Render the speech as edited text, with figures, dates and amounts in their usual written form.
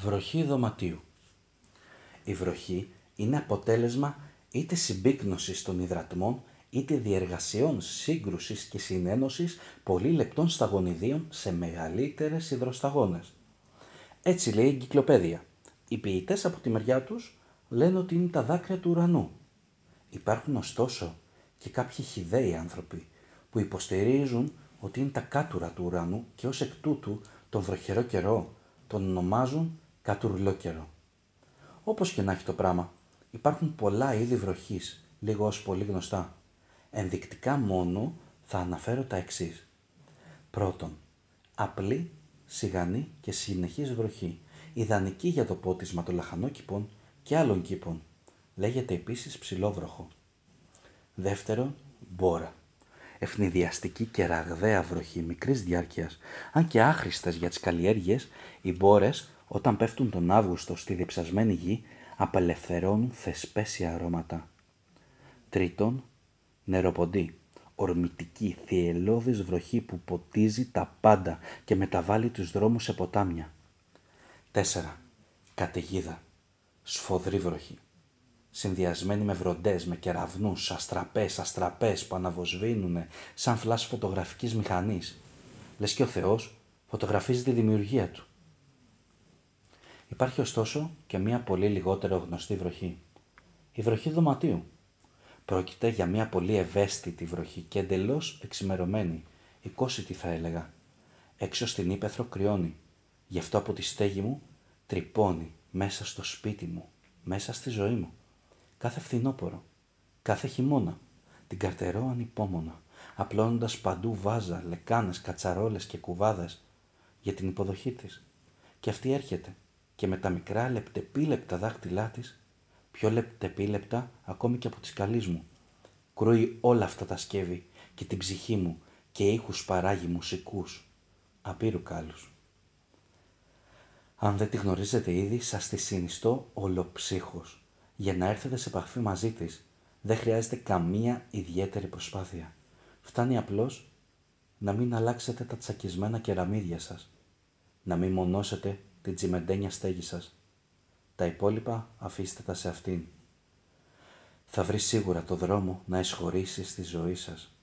Βροχή δωματίου. Η βροχή είναι αποτέλεσμα είτε συμπίκνωσης των υδρατμών, είτε διεργασιών σύγκρουσης και συνένωσης πολύ λεπτών σταγονιδίων σε μεγαλύτερες υδροσταγόνες. Έτσι λέει η εγκυκλοπαίδεια. Οι ποιητές από τη μεριά τους λένε ότι είναι τα δάκρυα του ουρανού. Υπάρχουν ωστόσο και κάποιοι χυδαίοι άνθρωποι που υποστηρίζουν ότι είναι τα κάτουρα του ουρανού και ως εκ τούτου τον βροχερό καιρό τον ονομάζουν κατουρλό-καιρό. Όπως και να έχει το πράγμα, υπάρχουν πολλά είδη βροχής, λίγο ως πολύ γνωστά. Ενδεικτικά μόνο θα αναφέρω τα εξής. Πρώτον, απλή, σιγανή και συνεχής βροχή, ιδανική για το πότισμα των λαχανόκηπων και άλλων κήπων. Λέγεται επίσης ψηλόβροχο. Δεύτερον, μπόρα. Ευνηδιαστική και ραγδαία βροχή μικρής διάρκειας, αν και άχρηστες για τις καλλιέργειες, οι μπόρες όταν πέφτουν τον Αύγουστο στη διψασμένη γη απελευθερώνουν θεσπέσια αρώματα. Τρίτον, νεροποντή. Ορμητική, θυελλώδης βροχή που ποτίζει τα πάντα και μεταβάλλει τους δρόμους σε ποτάμια. 4. Καταιγίδα. Σφοδρή βροχή. Συνδυασμένη με βροντές, με κεραυνούς, αστραπές που αναβοσβήνουνε σαν φλάς φωτογραφικής μηχανής. Λες και ο Θεός φωτογραφίζει τη δημιουργία του. Υπάρχει ωστόσο και μία πολύ λιγότερο γνωστή βροχή. Η βροχή δωματίου. Πρόκειται για μία πολύ ευαίσθητη βροχή και εντελώς εξημερωμένη, οικόσιτη θα έλεγα. Έξω στην ύπαιθρο κρυώνει, γι' αυτό από τη στέγη μου τρυπώνει μέσα στο σπίτι μου, μέσα στη ζωή μου. Κάθε φθινόπωρο, κάθε χειμώνα, την καρτερώ ανυπόμονα, απλώνοντας παντού βάζα, λεκάνες, κατσαρόλες και κουβάδες για την υποδοχή της. Και αυτή έρχεται και με τα μικρά λεπτεπίλεπτα δάχτυλά της, πιο λεπτεπίλεπτα ακόμη και από τις καλής μου, κρούει όλα αυτά τα σκεύη και την ψυχή μου και ήχους παράγει μουσικούς, απείρου κάλους. Αν δεν τη γνωρίζετε ήδη, σας τη συνιστώ ολοψύχως. Για να έρθετε σε επαφή μαζί της, δεν χρειάζεται καμία ιδιαίτερη προσπάθεια. Φτάνει απλώς να μην αλλάξετε τα τσακισμένα κεραμίδια σας, να μην μονώσετε την τσιμεντένια στέγη σας. Τα υπόλοιπα αφήστε τα σε αυτήν. Θα βρει σίγουρα το δρόμο να εισχωρήσει στη ζωή σας.